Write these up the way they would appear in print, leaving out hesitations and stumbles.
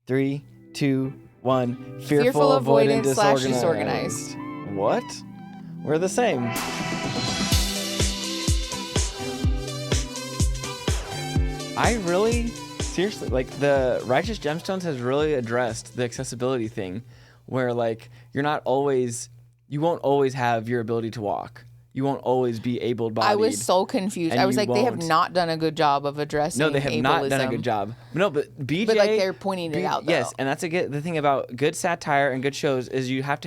3, 2, 1. Fearful avoidance / disorganized. What? We're the same. I really, seriously, like the Righteous Gemstones has really addressed the accessibility thing where like you won't always have your ability to walk. You won't always be able-bodied. I was so confused. I was like, they have not done a good job of addressing No, they have ableism. not done a good job. No, but BJ... But like they're pointing it out, though. Yes, and that's the thing about good satire and good shows is you have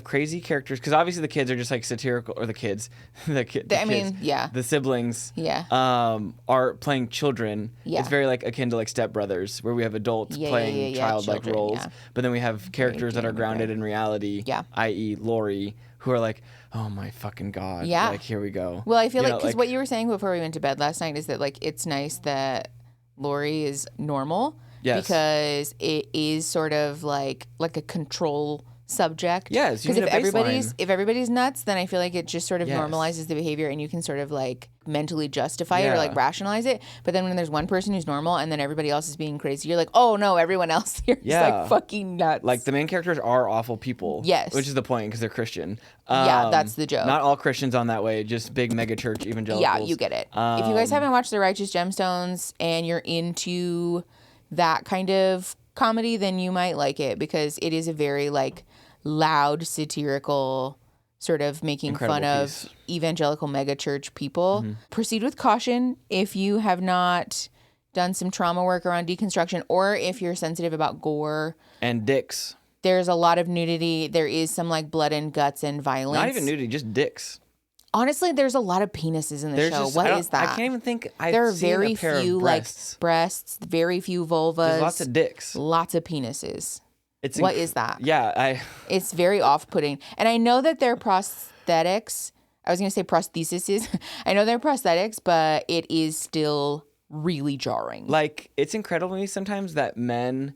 crazy characters, because obviously the kids are just like satirical, or the kids, the siblings are playing children. Yeah. It's very like akin to like Step Brothers, where we have adults playing childlike roles, but then we have characters that are grounded in reality, i.e. Lori, who are like, oh my fucking God. Yeah. Like, here we go. Well, I feel like, because what you were saying before we went to bed last night is that, like, it's nice that Lori is normal. Yes. Because it is sort of like a control subject. Yes. Because if everybody's nuts, then I feel like it just sort of normalizes the behavior and you can sort of like mentally justify it or like rationalize it. But then when there's one person who's normal and then everybody else is being crazy, you're like, oh no, everyone else here is like fucking nuts. Like the main characters are awful people. Yes. Which is the point, because they're Christian. Yeah, that's the joke. Not all Christians on that way, just big mega church evangelicals. Yeah, you get it. If you guys haven't watched The Righteous Gemstones and you're into that kind of comedy, then you might like it, because it is a very like loud, satirical, sort of making fun of evangelical megachurch people. Mm-hmm. Proceed with caution if you have not done some trauma work around deconstruction, or if you're sensitive about gore. And dicks. There's a lot of nudity. There is some like blood and guts and violence. Not even nudity, just dicks. Honestly, there's a lot of penises in the show. What is that? I can't even think there are very few like breasts, very few vulvas. There's lots of dicks. Lots of penises. What is that? Yeah, it's very off-putting. And I know that they're prosthetics. I was going to say prostheses. I know they're prosthetics, but it is still really jarring. Like, it's incredible to me sometimes that men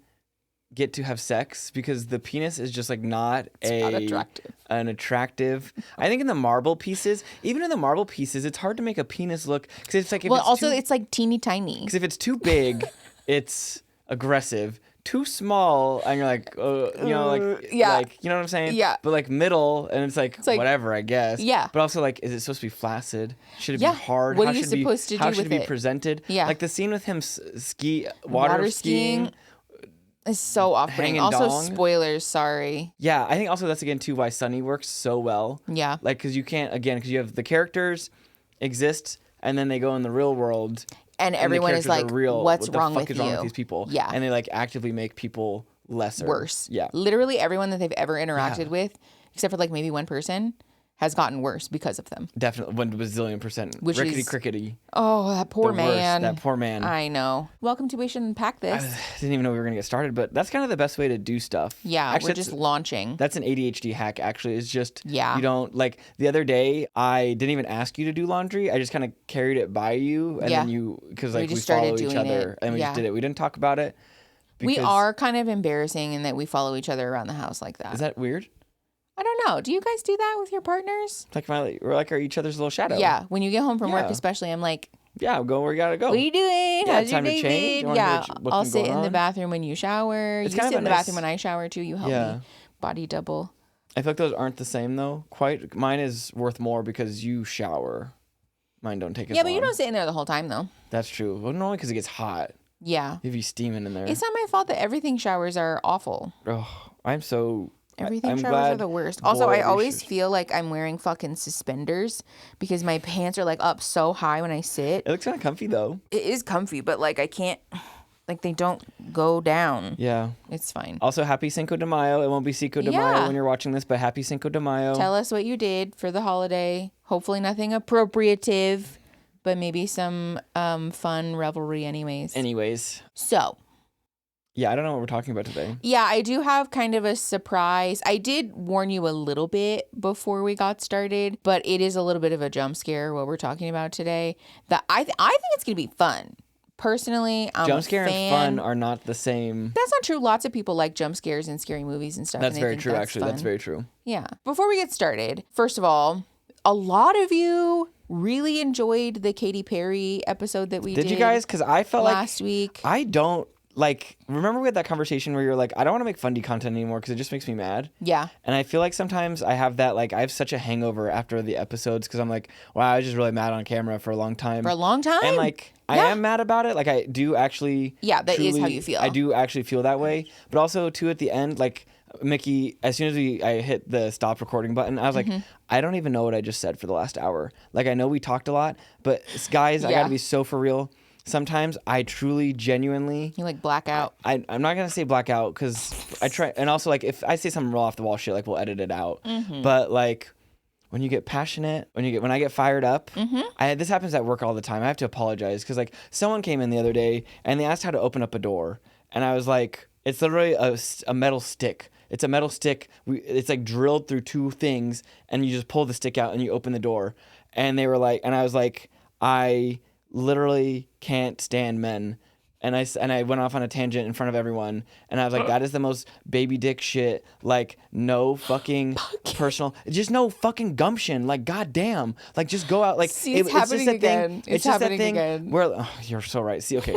get to have sex because the penis is just like not an attractive. I think in the marble pieces, it's hard to make a penis look, because it's like it's like teeny tiny. Because if it's too big, it's aggressive. Too small, and you're like, like, you know what I'm saying? Yeah. But like middle, and it's like whatever, I guess. Yeah. But also, like, is it supposed to be flaccid? Should it be hard? What are you supposed to do with it? How should it be presented? Yeah. Like the scene with him water skiing is so off-putting. Also, spoilers, sorry. Yeah, I think also that's again too why Sunny works so well. Yeah. Like, because you can't, again, because you have the characters exist, and then they go in the real world. And everyone is like, what's wrong with you? What the fuck is wrong with these people? Yeah. And they like actively make people worse. Yeah. Literally everyone that they've ever interacted with, except for like maybe one person, has gotten worse because of them. Definitely, 1 bazillion %. Rickety crickety. Oh, that poor man. That poor man. I know. Welcome to We Should Unpack This. I didn't even know we were going to get started, but that's kind of the best way to do stuff. Yeah, actually, we're just launching. That's an ADHD hack, actually. It's just, you don't, like, the other day, I didn't even ask you to do laundry. I just kind of carried it by you, and then because like we follow each other, and we just did it. We didn't talk about it. We are kind of embarrassing in that we follow each other around the house like that. Is that weird? I don't know. Do you guys do that with your partners? We're like each other's little shadow. Yeah. When you get home from work, especially, I'm like, yeah, go where you gotta go. What are you doing? Yeah, it's time to change. Yeah, I'll sit in the bathroom when you shower. You sit in the bathroom when I shower too. You help me body double. I feel like those aren't the same though. Quite. Mine is worth more because you shower. Mine don't take as long. Yeah, but you don't sit in there the whole time though. That's true. Well, only because it gets hot. Yeah. If you steaming in there. It's not my fault that everything showers are awful. Oh, I'm so... Everything showers are the worst. Also, I always feel like I'm wearing fucking suspenders because my pants are like up so high when I sit. It looks kind of comfy though. It is comfy, but like I can't, like they don't go down. Yeah. It's fine. Also, happy Cinco de Mayo. It won't be Cinco de Mayo when you're watching this, but happy Cinco de Mayo. Tell us what you did for the holiday. Hopefully nothing appropriative, but maybe some fun revelry anyways. So... Yeah, I don't know what we're talking about today. Yeah, I do have kind of a surprise. I did warn you a little bit before we got started, but it is a little bit of a jump scare what we're talking about today. That I think it's going to be fun. Personally, I'm jump scare a fan. and fun are not the same. That's not true. Lots of people like jump scares and scary movies and stuff. That's very true, actually. That's very true. Yeah. Before we get started, first of all, a lot of you really enjoyed the Katy Perry episode that we did. Did you guys? Because I felt last week. I don't like, remember we had that conversation where you're like, I don't want to make funny content anymore because it just makes me mad. Yeah. And I feel like sometimes I have that, like, I have such a hangover after the episodes because I'm like, wow, I was just really mad on camera for a long time. For a long time? And, like, I am mad about it. Like, I do actually. Yeah, that is how you feel. I do actually feel that way. But also, too, at the end, like, Mickey, as soon as I hit the stop recording button, I was like, I don't even know what I just said for the last hour. Like, I know we talked a lot, but guys, I got to be so for real. Sometimes I truly, genuinely... You, like, black out. I'm not going to say black out because I try... And also, like, if I say something real off the wall shit, like, we'll edit it out. But, like, when you get passionate, when I get fired up, this happens at work all the time. I have to apologize because, like, someone came in the other day and they asked how to open up a door. And I was like, it's literally a metal stick. It's a metal stick. It's, like, drilled through two things and you just pull the stick out and you open the door. And they were like... And I was like, I... literally can't stand men, and I went off on a tangent in front of everyone, and I was like, that is the most baby dick shit. Like, no fucking personal, just no fucking gumption. Like, goddamn, like, just go out. Like, see, it's happening again. It's just happening again. Where you're so right. See, okay,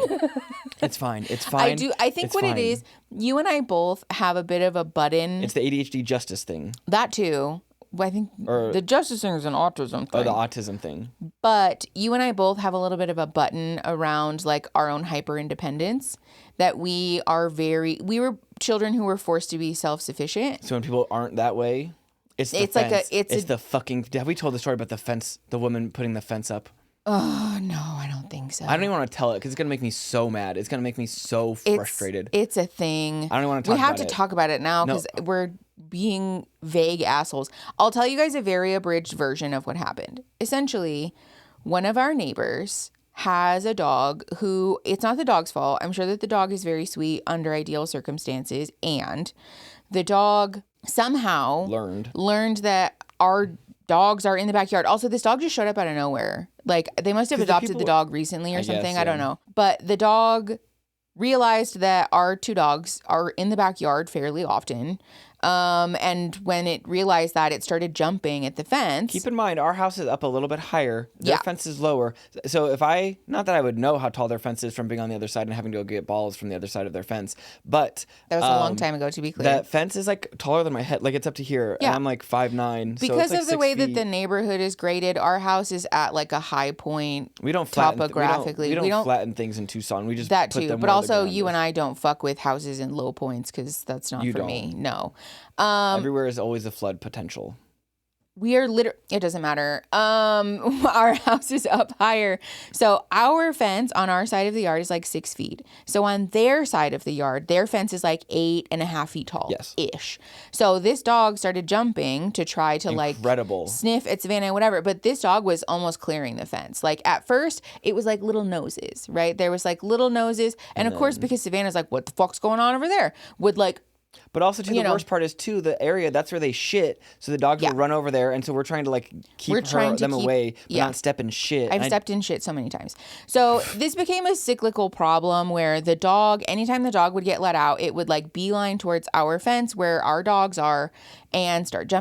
it's fine. It's fine. I think what it is, you and I both have a bit of a button. It's the ADHD justice thing. That too. I think the justice thing is an autism thing. Oh, the autism thing. But you and I both have a little bit of a button around, like, our own hyper independence, that we were children who were forced to be self-sufficient. So when people aren't that way, it's the fence. It's the fucking... Have we told the story about the fence, the woman putting the fence up? Oh, no, I don't think so. I don't even want to tell it because it's going to make me so mad. It's going to make me so frustrated. It's a thing. I don't want to talk about it. We have to talk about it now because we're being vague assholes. I'll tell you guys a very abridged version of what happened. Essentially, one of our neighbors has a dog who, it's not the dog's fault. I'm sure that the dog is very sweet under ideal circumstances. And the dog somehow learned that our dogs are in the backyard. Also, this dog just showed up out of nowhere. Like, they must have adopted the dog recently or something. I don't know. But the dog realized that our two dogs are in the backyard fairly often. And when it realized that, it started jumping at the fence. Keep in mind, our house is up a little bit higher. Their fence is lower. So not that I would know how tall their fence is from being on the other side and having to go get balls from the other side of their fence, but that was a long time ago, to be clear. That fence is, like, taller than my head. Like, it's up to here. Yeah. And I'm like 5'9". Because so it's, like, of the way 6 feet. that the neighborhood is graded, our house is at, like, a high point. We don't topographically. We don't flatten things in Tucson. We just that put too. them But where also, the you and I don't fuck with houses in low points because that's not for me. No. Everywhere is always a flood potential. We are it doesn't matter. Our house is up higher. So our fence on our side of the yard is like 6 feet. So on their side of the yard, their fence is like 8.5 feet tall. Yes. Ish. So this dog started jumping to try to like sniff at Savannah, whatever. But this dog was almost clearing the fence. Like at first it was like little noses, right? There was like little noses. And of course, because Savannah's like, what the fuck's going on over there? Would like, but also, too, the worst part is, too, the area, that's where they shit. So the dogs will run over there. And so we're trying to, like, keep them away, but not step in shit. I've stepped in shit so many times. So this became a cyclical problem where the dog, anytime the dog would get let out, it would, like, beeline towards our fence where our dogs are and start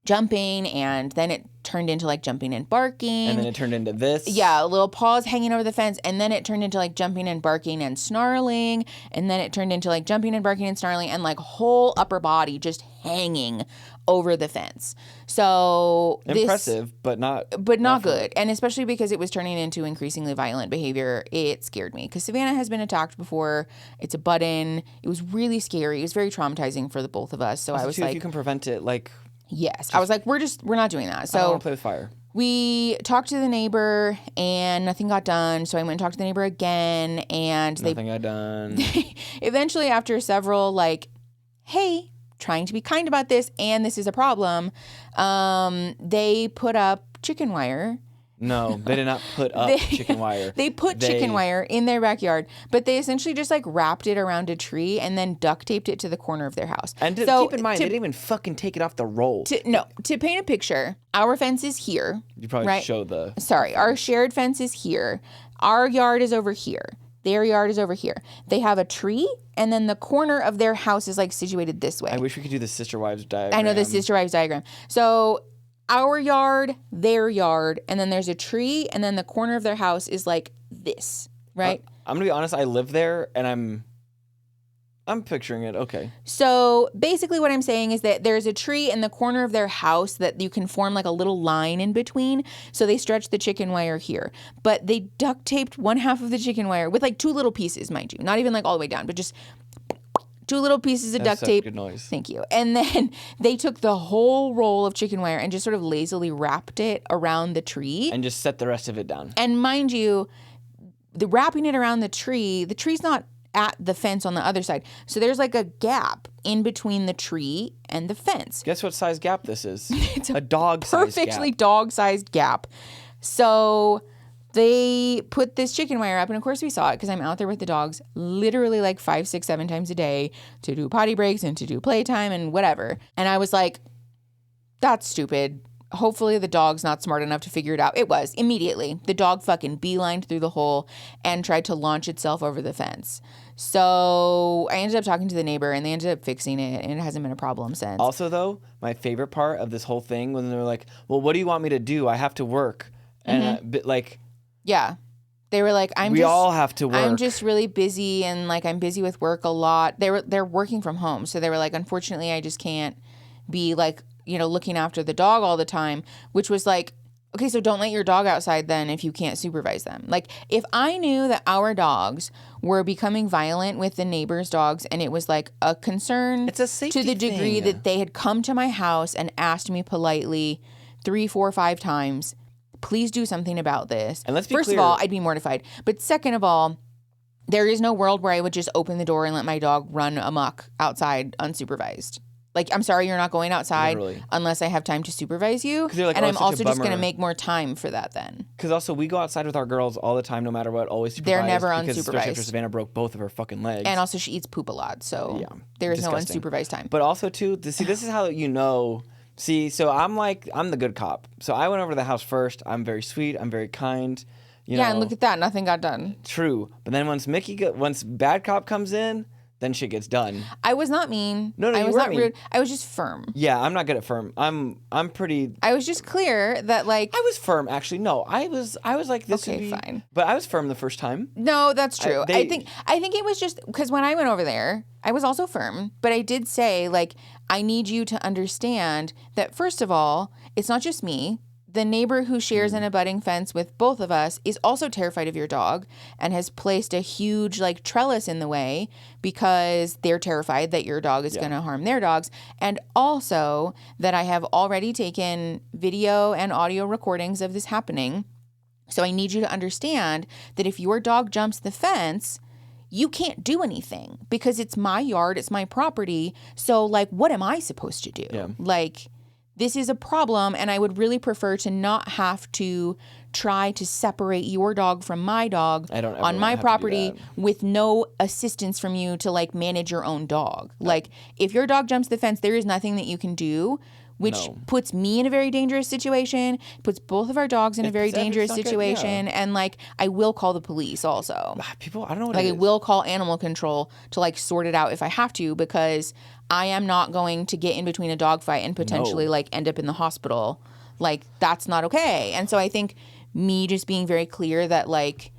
jumping, and then it turned into like jumping and barking. And then it turned into this. Yeah, little paws hanging over the fence. And then it turned into like jumping and barking and snarling. And then it turned into like jumping and barking and snarling and like whole upper body just hanging over the fence. So impressive, but not good. And especially because it was turning into increasingly violent behavior, it scared me. Because Savannah has been attacked before. It's a button. It was really scary. It was very traumatizing for the both of us. So also, I was like, if you can prevent it, like. Yes. I was like, we're not doing that. So I don't want to play with fire. We talked to the neighbor and nothing got done. So I went and talked to the neighbor again and nothing got done. Eventually, after several like, hey, trying to be kind about this and this is a problem, they put up chicken wire. No, they did not put up chicken wire. They put chicken wire in their backyard, but they essentially just like wrapped it around a tree and then duct taped it to the corner of their house. And keep in mind, they didn't even fucking take it off the roll. To paint a picture, our fence is here. You probably show the... Sorry, our shared fence is here. Our yard is over here. Their yard is over here. They have a tree, and then the corner of their house is like situated this way. I wish we could do the Sister Wives diagram. I know the Sister Wives diagram. So... our yard, their yard, and then there's a tree, and then the corner of their house is like this, right? I'm going to be honest, I live there, and I'm I'm picturing it. Okay. So basically what I'm saying is that there's a tree in the corner of their house that you can form like a little line in between. So they stretched the chicken wire here. But they duct taped one half of the chicken wire with like 2 little pieces, mind you. Not even like all the way down, but just 2 little pieces of duct tape. Good noise. Thank you. And then they took the whole roll of chicken wire and just sort of lazily wrapped it around the tree. And just set the rest of it down. And mind you, the wrapping it around the tree's not at the fence on the other side. So there's like a gap in between the tree and the fence. Guess what size gap this is? It's a dog-sized gap. Perfectly dog-sized gap. So they put this chicken wire up, and of course we saw it because I'm out there with the dogs literally like 5, 6, 7 times a day to do potty breaks and to do playtime and whatever. And I was like, that's stupid. Hopefully the dog's not smart enough to figure it out. It was. Immediately. The dog fucking beelined through the hole and tried to launch itself over the fence. So I ended up talking to the neighbor, and they ended up fixing it, and it hasn't been a problem since. Also, though, my favorite part of this whole thing was when they were like, well, what do you want me to do? I have to work. And yeah. They were like, we all have to work. I'm just really busy, and like I'm busy with work a lot. They're working from home. So they were like, unfortunately, I just can't be like, looking after the dog all the time, which was like, okay, so don't let your dog outside then if you can't supervise them. Like, if I knew that our dogs were becoming violent with the neighbors' dogs and it was like a concern it's a safety to the degree thing. that they had come to my house and asked me politely 3, 4, 5 times, please do something about this. And let's be First clear. of all, I'd be mortified. But second of all, there is no world where I would just open the door and let my dog run amok outside unsupervised. Like, I'm sorry you're not going outside unless I have time to supervise you. Like, and I'm also just going to make more time for that then. Because also, we go outside with our girls all the time, no matter what, always supervised. They're never because unsupervised. Especially after Savannah broke both of her fucking legs. And also, she eats poop a lot, so there is disgusting. no unsupervised time. But also, too, this is how you know. See, so I'm the good cop. So I went over to the house first. I'm very sweet. I'm very kind. And look at that. Nothing got done. True. But then once bad cop comes in, then shit gets done. I was not mean. No, I you was weren't not mean. rude. I was just firm. Yeah, I'm not good at firm. I'm pretty. I was just clear that like. I was firm actually. No, I was like this. Okay, would be, fine. But I was firm the first time. No, that's true. I think it was just because when I went over there, I was also firm. But I did say like, I need you to understand that first of all, it's not just me. The neighbor who shares an abutting fence with both of us is also terrified of your dog and has placed a huge like trellis in the way because they're terrified that your dog is going to harm their dogs. And also that I have already taken video and audio recordings of this happening. So I need you to understand that if your dog jumps the fence, you can't do anything because it's my yard, it's my property. So like, what am I supposed to do? Yeah. Like, this is a problem, and I would really prefer to not have to try to separate your dog from my dog on my property with no assistance from you to like manage your own dog. Like, if your dog jumps the fence, there is nothing that you can do, which puts me in a very dangerous situation, puts both of our dogs in a very dangerous situation, and like I will call the police also. People, I don't know what like it I is. will call animal control to like sort it out if I have to, because I am not going to get in between a dog fight and potentially like end up in the hospital. Like, that's not okay. And so I think me just being very clear that like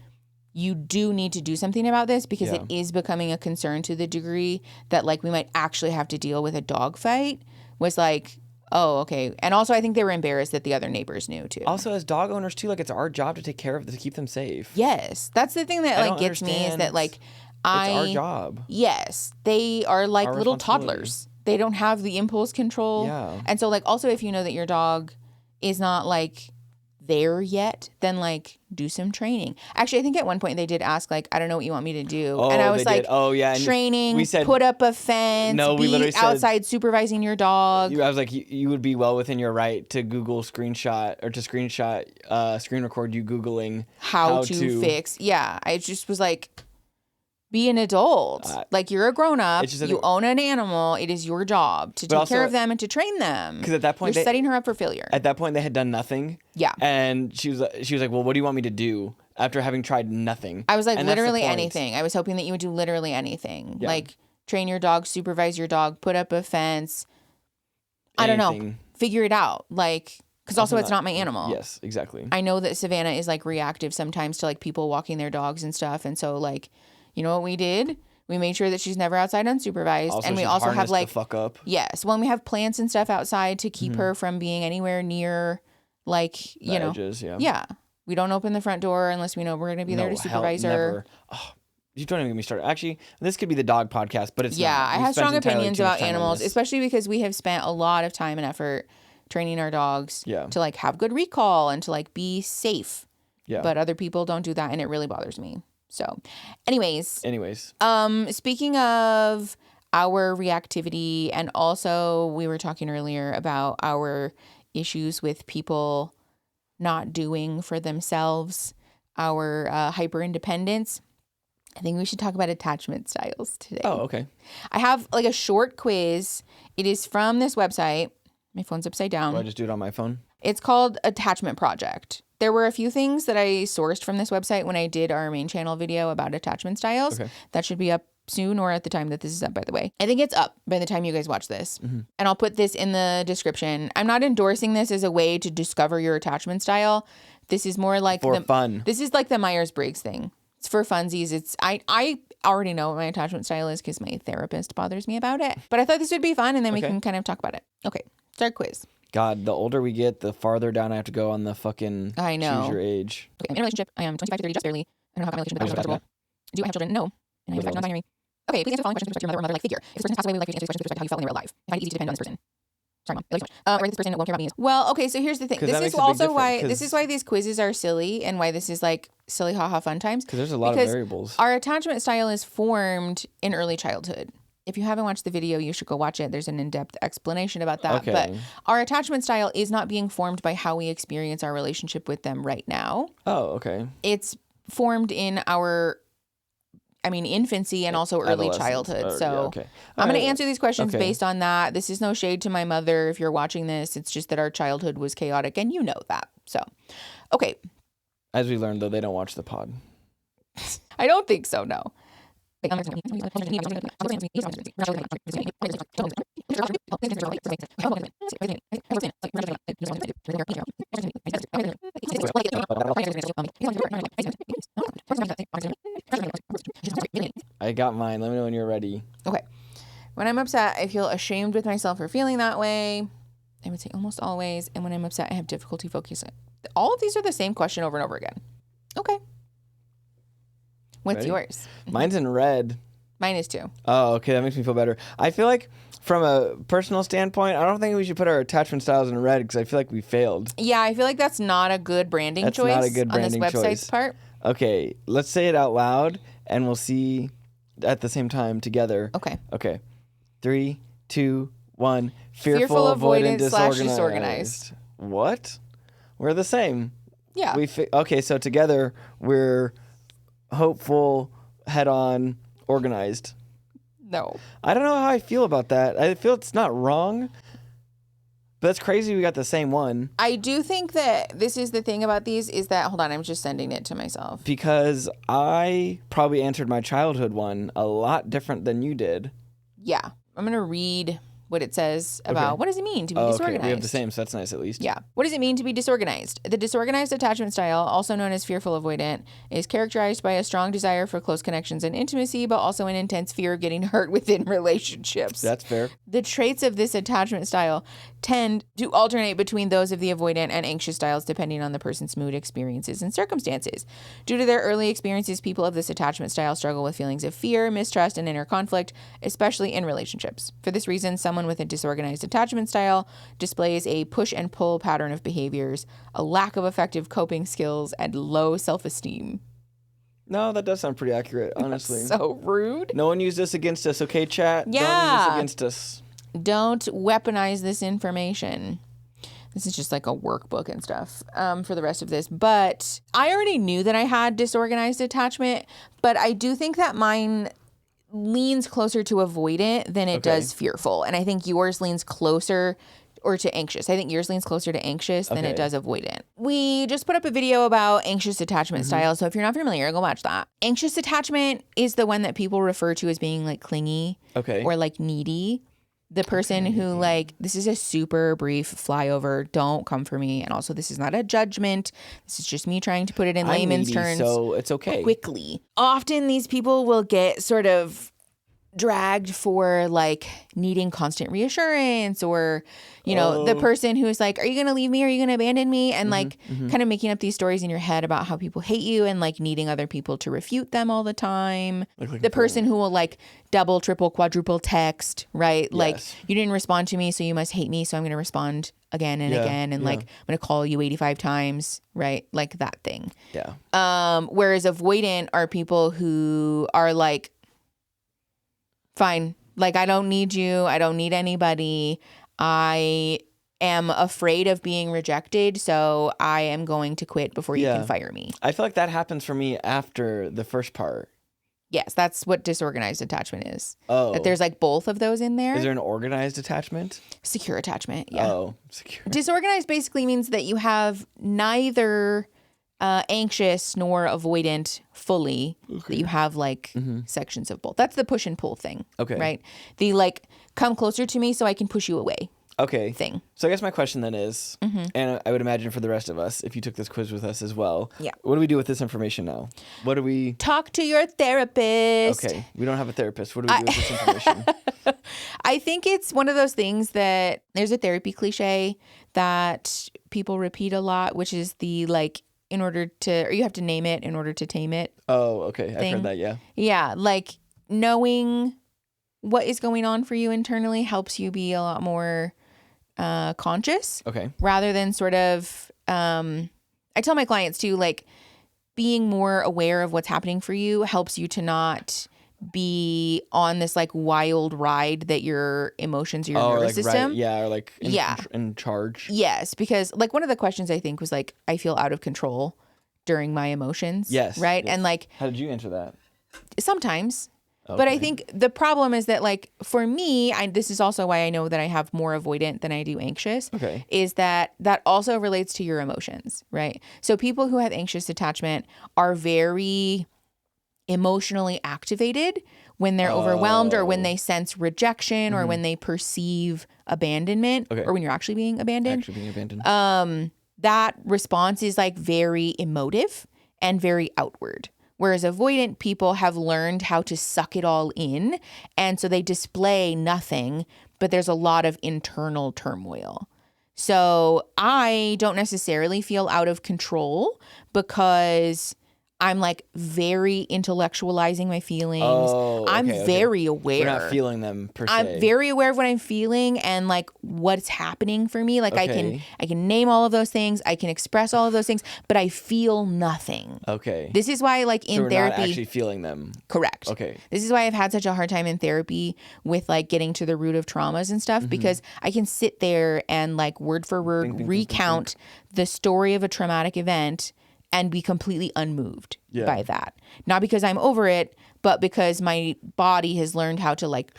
you do need to do something about this because it is becoming a concern to the degree that like we might actually have to deal with a dog fight was like, oh, okay. And also I think they were embarrassed that the other neighbors knew too. Also, as dog owners too, like it's our job to take care of them, to keep them safe. Yes. That's the thing that like gets me is that like it's our job. Yes. They are like Our little responsibility. toddlers. They don't have the impulse control. Yeah. And so like also if you know that your dog is not like there yet, then like do some training. Actually, I think at one point they did ask like, I don't know what you want me to do. Oh, and I was they like, did. Oh, yeah. And training, we said, put up a fence, No, we literally be said- outside supervising your dog. I was like, you would be well within your right to Google screenshot or to screen record you Googling how to fix. Yeah. I just was like, be an adult. Like, you're a grown up. You own an animal. It is your job to take care of them and to train them. Because at that point, you're setting her up for failure. At that point, they had done nothing. Yeah. And she was like, well, what do you want me to do after having tried nothing? I was like, And that's the literally point. anything. I was hoping that you would do literally anything. Yeah. Like, train your dog, supervise your dog, put up a fence. I don't know. Figure it out. Like, because also it's not my animal. Yes, exactly. I know that Savannah is like reactive sometimes to like people walking their dogs and stuff. And so like, you know what we did? We made sure that she's never outside unsupervised. Also, and we she's also have harnessed like, the fuck up. yes, when we have plants and stuff outside to keep her from being anywhere near like, you know, edges, yeah. Yeah. We don't open the front door unless we know we're going to be there to supervise her. Never. Oh, you don't even get me started. Actually, this could be the dog podcast, but it's yeah, not. I have strong opinions about animals, especially because we have spent a lot of time and effort training our dogs to like have good recall and to like be safe. Yeah. But other people don't do that, and it really bothers me. So, anyways. Speaking of our reactivity, and also we were talking earlier about our issues with people not doing for themselves, our hyper independence. I think we should talk about attachment styles today. Oh, okay. I have like a short quiz. It is from this website. My phone's upside down. Do I just do it on my phone? It's called Attachment Project. There were a few things that I sourced from this website when I did our main channel video about attachment styles. Okay. That should be up soon, or at the time that this is up, by the way. I think it's up by the time you guys watch this. Mm-hmm. And I'll put this in the description. I'm not endorsing this as a way to discover your attachment style. This is more like for fun. This is like the Myers-Briggs thing. It's for funsies. It's I already know what my attachment style is because my therapist bothers me about it. But I thought this would be fun, and then we can kind of talk about it. Okay, start quiz. God, the older we get, the farther down I have to go on the fucking choose your age. Okay, I'm in a relationship. I am 25 to 30, just barely. I don't know how my relationship with that. Do I have children? No. And I have 5 non-binary. Okay, please answer the following questions with respect to your mother or mother-like figure. If this person passed away, would you like to answer these questions with respect to how you felt when they were alive? I find it easy to depend on this person. Sorry, Mom. I like you so much. Or this person won't care about me. Well, okay, so here's the thing. This is also why these quizzes are silly, and why this is like silly haha fun times. Because there's a lot of variables. Our attachment style is formed in early childhood. If you haven't watched the video, you should go watch it. There's an in-depth explanation about that. Okay. But our attachment style is not being formed by how we experience our relationship with them right now. Oh, okay. It's formed in our infancy and also early childhood. So I'm going to answer these questions based on that. This is no shade to my mother if you're watching this. It's just that our childhood was chaotic, and you know that. So, okay. As we learned, though, they don't watch the pod. I don't think so, no. I got mine. Let me know when you're ready. Okay. When I'm upset, I feel ashamed with myself for feeling that way. I would say almost always. And when I'm upset, I have difficulty focusing. All of these are the same question over and over again. Okay. What's yours? Mine's in red. Mine is too. Oh, okay. That makes me feel better. I feel like from a personal standpoint, I don't think we should put our attachment styles in red because I feel like we failed. Yeah, I feel like that's not a good branding choice. That's not a good branding choice. On this website's part. Okay, let's say it out loud and we'll see at the same time together. Okay. Okay. 3, 2, 1. Fearful, avoidant, disorganized. What? We're the same. Yeah. Okay, so together we're hopeful, head-on, organized. No. I don't know how I feel about that. I feel it's not wrong. But that's crazy we got the same one. I do think that this is the thing about these is that, hold on, I'm just sending it to myself. Because I probably answered my childhood one a lot different than you did. Yeah. I'm going to read what it says about what does it mean to be disorganized. Okay. We have the same, so that's nice at least. Yeah. What does it mean to be disorganized? The disorganized attachment style, also known as fearful avoidant, is characterized by a strong desire for close connections and intimacy, but also an intense fear of getting hurt within relationships. That's fair. The traits of this attachment style tend to alternate between those of the avoidant and anxious styles depending on the person's mood, experiences, and circumstances. Due to their early experiences, people of this attachment style struggle with feelings of fear, mistrust, and inner conflict, especially in relationships. For this reason, someone with a disorganized attachment style displays a push and pull pattern of behaviors, a lack of effective coping skills, and low self-esteem. No, that does sound pretty accurate, honestly. So rude. No one use this against us, okay, chat? Yeah. Don't use this against us. Don't weaponize this information. This is just like a workbook and stuff for the rest of this. But I already knew that I had disorganized attachment, but I do think that mine leans closer to avoidant than it does fearful. And I think yours leans closer to anxious. I think yours leans closer to anxious than it does avoidant. We just put up a video about anxious attachment style. So if you're not familiar, go watch that. Anxious attachment is the one that people refer to as being like clingy or like needy. The person who like, this is a super brief flyover. Don't come for me. And also, this is not a judgment. This is just me trying to put it in layman's terms. So it's okay. Quickly. Often these people will get sort of dragged for like needing constant reassurance, or the person who's like, are you gonna leave me, are you gonna abandon me, and kind of making up these stories in your head about how people hate you and like needing other people to refute them all the time. The person who will like double, triple, quadruple text, right? Yes. Like, you didn't respond to me, so you must hate me, so I'm gonna respond again and again, and like I'm gonna call you 85 times, right? Like that thing. Whereas avoidant are people who are like, fine, like I don't need you, I don't need anybody, I am afraid of being rejected, so I am going to quit before you can fire me. I feel like that happens for me after the first part. Yes, that's what disorganized attachment is. Oh. That there's like both of those in there. Is there an organized attachment? Secure attachment, yeah. Oh, secure. Disorganized basically means that you have neither anxious nor avoidant fully. That you have like sections of both. That's the push and pull thing. Okay. Right? The like, come closer to me so I can push you away. Okay. Thing. So I guess my question then is, and I would imagine for the rest of us, if you took this quiz with us as well, what do we do with this information now? What do we... Talk to your therapist. Okay. We don't have a therapist. What do we do with this information? I think it's one of those things that there's a therapy cliche that people repeat a lot, which is the like, in order to, or you have to name it in order to tame it. Oh, okay. I've heard that, yeah. Yeah. Like knowing what is going on for you internally helps you be a lot more conscious. Okay. Rather than sort of, I tell my clients too, like being more aware of what's happening for you helps you to not be on this like wild ride that your emotions or your nervous system. Right. Yeah. Or like in charge. Yes. Because like one of the questions I think was like, I feel out of control during my emotions. Yes. Right. Yes. And like, how did you answer that? Sometimes. Okay. But I think the problem is that like for me, this is also why I know that I have more avoidant than I do anxious. Okay. Is that also relates to your emotions, right? So people who have anxious attachment are very emotionally activated when they're overwhelmed, or when they sense rejection, or when they perceive abandonment, or when you're actually being abandoned. That response is like very emotive and very outward. Whereas avoidant people have learned how to suck it all in. And so they display nothing, but there's a lot of internal turmoil. So I don't necessarily feel out of control because I'm like very intellectualizing my feelings. Oh, okay, I'm very aware. You're not feeling them per se. I'm very aware of what I'm feeling and like what's happening for me. Like I can name all of those things. I can express all of those things, but I feel nothing. Okay. This is why like in therapy, not actually feeling them. Correct. Okay. This is why I've had such a hard time in therapy with like getting to the root of traumas and stuff, because I can sit there and like word for word recount the story of a traumatic event and be completely unmoved by that. Not because I'm over it, but because my body has learned how to like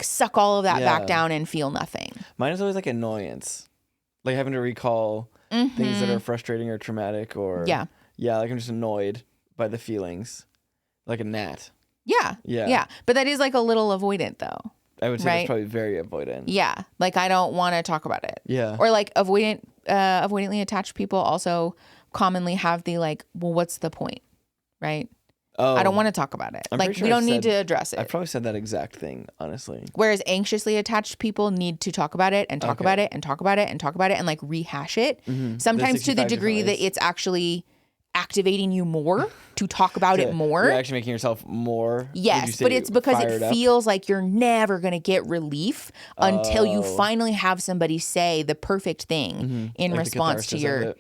suck all of that back down and feel nothing. Mine is always like annoyance. Like having to recall things that are frustrating or traumatic, or like I'm just annoyed by the feelings. Like a gnat. Yeah. But that is like a little avoidant though. I would say that's probably very avoidant. Yeah. Like I don't want to talk about it. Yeah. Or like avoidantly attached people also commonly have the like, well, what's the point? Right? Oh, I don't want to talk about it. Like we don't need to address it. I probably said that exact thing, honestly. Whereas anxiously attached people need to talk about it and talk about it and talk about it and talk about it and like rehash it. Sometimes to the degree that it's actually activating you more to talk about it more. You're actually making yourself more. Yes, but it's because it feels like you're never going to get relief until you finally have somebody say the perfect thing in like response to your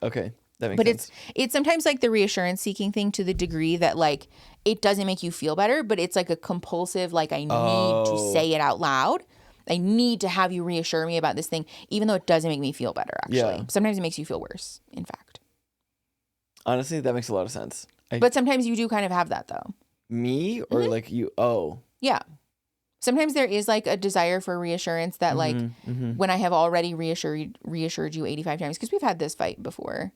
Okay. That makes sense. It's sometimes like the reassurance seeking thing to the degree that like it doesn't make you feel better, but it's like a compulsive, like I need to say it out loud. I need to have you reassure me about this thing, even though it doesn't make me feel better, actually. Yeah. Sometimes it makes you feel worse, in fact. Honestly, that makes a lot of sense. But sometimes you do kind of have that, though. Me? Or like you? Oh. Yeah. Sometimes there is like a desire for reassurance that like when I have already reassured you 85 times, because we've had this fight before.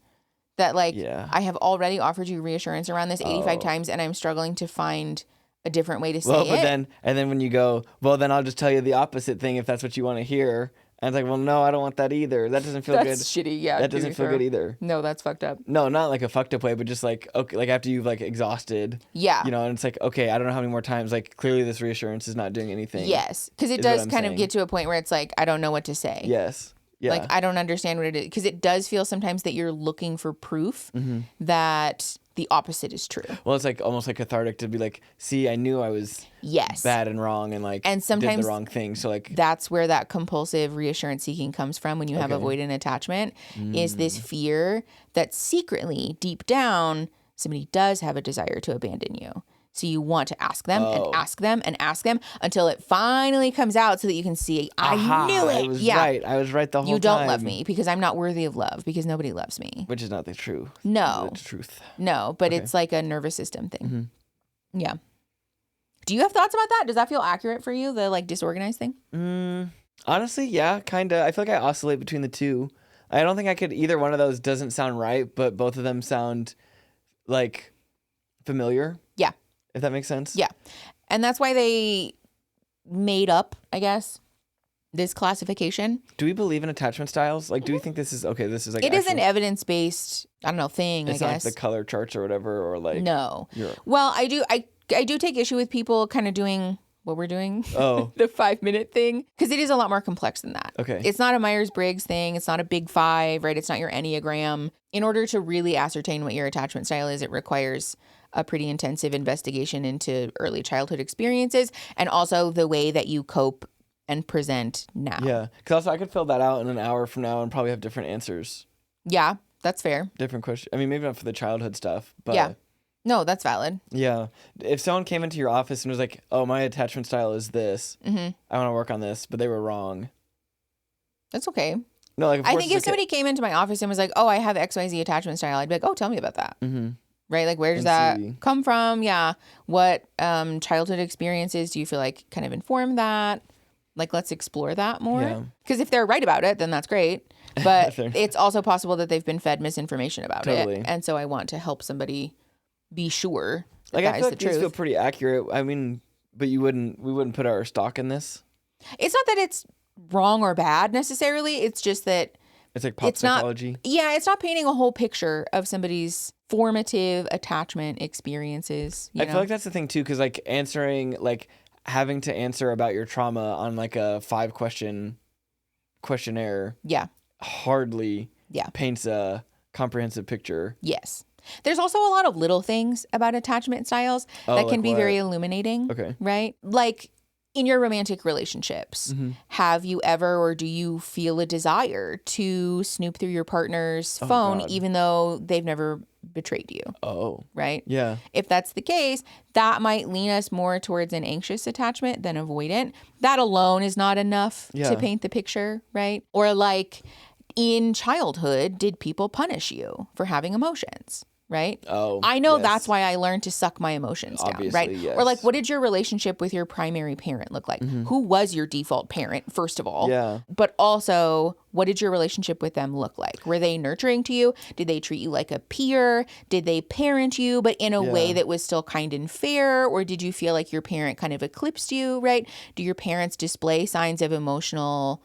That like I have already offered you reassurance around this 85 times and I'm struggling to find a different way to say it. And then when you go, well, then I'll just tell you the opposite thing if that's what you want to hear. And it's like, well, no, I don't want that either. That doesn't feel good. That's shitty, yeah. That doesn't feel good either. No, that's fucked up. No, not like a fucked up way, but just like, okay, like after you've like exhausted. Yeah. You know, and it's like, okay, I don't know how many more times, like clearly this reassurance is not doing anything. Yes. Because it does kind of get to a point where it's like, I don't know what to say. Yes. Yeah. Like, I don't understand what it is. Because it does feel sometimes that you're looking for proof that the opposite is true. Well, it's like almost like cathartic to be like, see, I knew I was bad and wrong and like sometimes did the wrong thing. So like that's where that compulsive reassurance seeking comes from when you have avoidant attachment is this fear that secretly deep down somebody does have a desire to abandon you. So you want to ask them and ask them and ask them until it finally comes out so that you can see, I knew it. I was right. I was right the whole time. You don't love me because I'm not worthy of love because nobody loves me. Which is not the truth. No. The truth. No, but it's like a nervous system thing. Yeah. Do you have thoughts about that? Does that feel accurate for you, the like disorganized thing? Honestly, yeah, kind of. I feel like I oscillate between the two. I don't think I could, either one of those doesn't sound right, but both of them sound like familiar. Yeah. If that makes sense. Yeah. And that's why they made up, I guess, this classification. Do we believe in attachment styles? Like, do we think this is, okay, this is like it is an evidence-based, I don't know, thing, it's I not guess. like the color charts or whatever, or like. No. Well, I do take issue with people kind of doing what we're doing. Oh. The 5-minute thing. Because it is a lot more complex than that. Okay. It's not a Myers-Briggs thing. It's not a big 5, right? It's not your Enneagram. In order to really ascertain what your attachment style is, it requires a pretty intensive investigation into early childhood experiences and also the way that you cope and present now. Yeah. Because also I could fill that out in an hour from now and probably have different answers. Yeah, that's fair. Different question. I mean, maybe not for the childhood stuff, but. Yeah. No, that's valid. Yeah. If someone came into your office and was like, oh, my attachment style is this. I want to work on this, but they were wrong. That's okay. No, like, of course I think if somebody came into my office and was like, oh, I have XYZ attachment style, I'd be like, oh, tell me about that. Right? Like, where does that come from? Yeah. What childhood experiences do you feel like kind of inform that? Like, let's explore that more. Because if they're right about it, then that's great. But it's also possible that they've been fed misinformation about it. And so I want to help somebody be sure that like, that I is feel the like truth. these feel pretty accurate. I mean, but we wouldn't put our stock in this. It's not that it's wrong or bad necessarily. It's just that it's like pop psychology. It's not painting a whole picture of somebody's formative attachment experiences. I feel like that's the thing too, because like having to answer about your trauma on like a 5-question questionnaire. Yeah. Hardly paints a comprehensive picture. Yes. There's also a lot of little things about attachment styles that can be very illuminating. Okay. Right? Like in your romantic relationships, have you ever or do you feel a desire to snoop through your partner's phone even though they've never betrayed you? Oh. Right? Yeah. If that's the case, that might lean us more towards an anxious attachment than avoidant. That alone is not enough to paint the picture, right? Or like in childhood, did people punish you for having emotions? Right? Oh, I know that's why I learned to suck my emotions down, right? Yes. Or like, what did your relationship with your primary parent look like? Who was your default parent, first of all? Yeah. But also, what did your relationship with them look like? Were they nurturing to you? Did they treat you like a peer? Did they parent you, but in a way that was still kind and fair? Or did you feel like your parent kind of eclipsed you, right? Do your parents display signs of emotional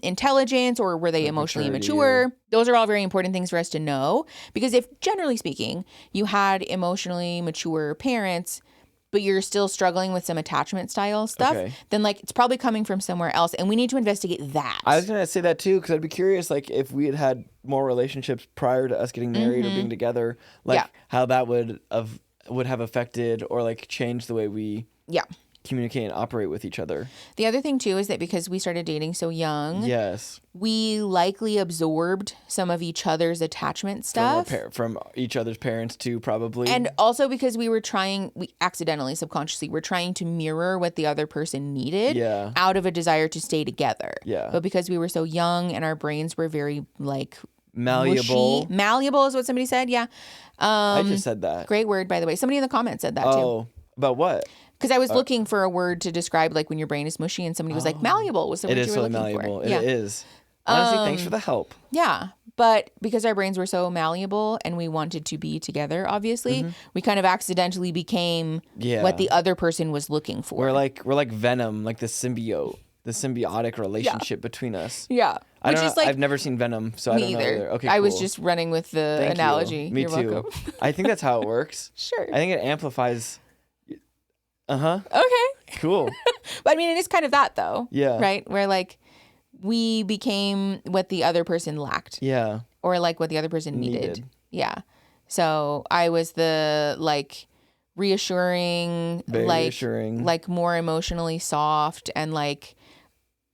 intelligence, or were they emotionally immature? Those are all very important things for us to know, because if generally speaking you had emotionally mature parents but you're still struggling with some attachment style stuff, then like it's probably coming from somewhere else and we need to investigate that. I was gonna say that too, because I'd be curious like if we had more relationships prior to us getting married or being together, like how that would have affected or like changed the way we communicate and operate with each other. The other thing too is that because we started dating so young, we likely absorbed some of each other's attachment stuff from each other's parents too, probably. And also because we accidentally, subconsciously, we're trying to mirror what the other person needed out of a desire to stay together. Yeah. But because we were so young and our brains were very like malleable. Malleable is what somebody said. Yeah. I just said that. Great word, by the way. Somebody in the comments said that too. Oh, about what? Because I was looking for a word to describe like when your brain is mushy, and somebody was like, malleable was the word you were looking malleable. for. It is. Honestly, thanks for the help. Yeah. But because our brains were so malleable and we wanted to be together, obviously, we kind of accidentally became what the other person was looking for. We're like Venom, like the symbiote the symbiotic relationship between us. Yeah. I don't know. Like, I've never seen Venom, so I don't know either. Okay, I cool. was just running with the analogy. Me You're too. welcome. I think that's how it works. Sure. I think it amplifies. Okay. Cool. But I mean, it is kind of that though. Yeah. Right? Where like we became what the other person lacked. Yeah. Or like what the other person needed. Yeah. So I was the like reassuring, like more emotionally soft, and like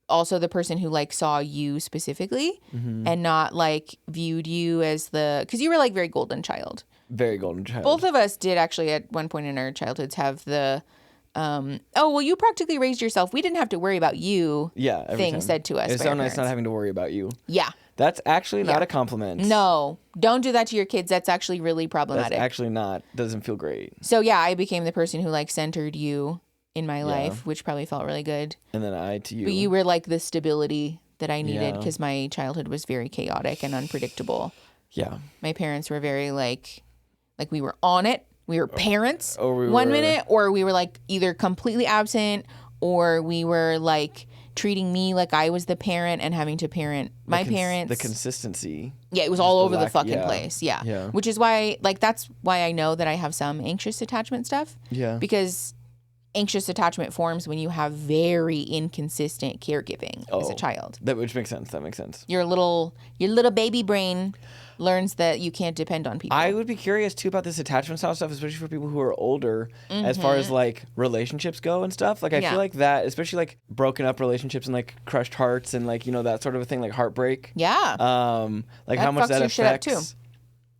also the person who like saw you specifically and not like viewed you as because you were like very golden child. Very golden child. Both of us did actually at one point in our childhoods have the oh well, you practically raised yourself, we didn't have to worry about you thing said to us. It's so nice not having to worry about you. Yeah. That's actually not a compliment. No, don't do that to your kids. That's actually really problematic. That's actually not. Doesn't feel great. So yeah, I became the person who like centered you in my life, which probably felt really good. And then I to you. But you were like the stability that I needed because my childhood was very chaotic and unpredictable. Yeah. My parents were very like we were on it. We were parents minute, or we were like either completely absent, or we were like treating me like I was the parent and having to parent my parents. The consistency. Yeah, it was all over the fucking place. Yeah. Which is why, like, that's why I know that I have some anxious attachment stuff. Yeah. Because anxious attachment forms when you have very inconsistent caregiving as a child. Which makes sense. That makes sense. Your little baby brain learns that you can't depend on people. I would be curious too about this attachment style stuff, especially for people who are older, as far as like relationships go and stuff. Like I feel like that, especially like broken up relationships and like crushed hearts and like, you know, that sort of a thing, like heartbreak. Yeah. Like that how much that affects too.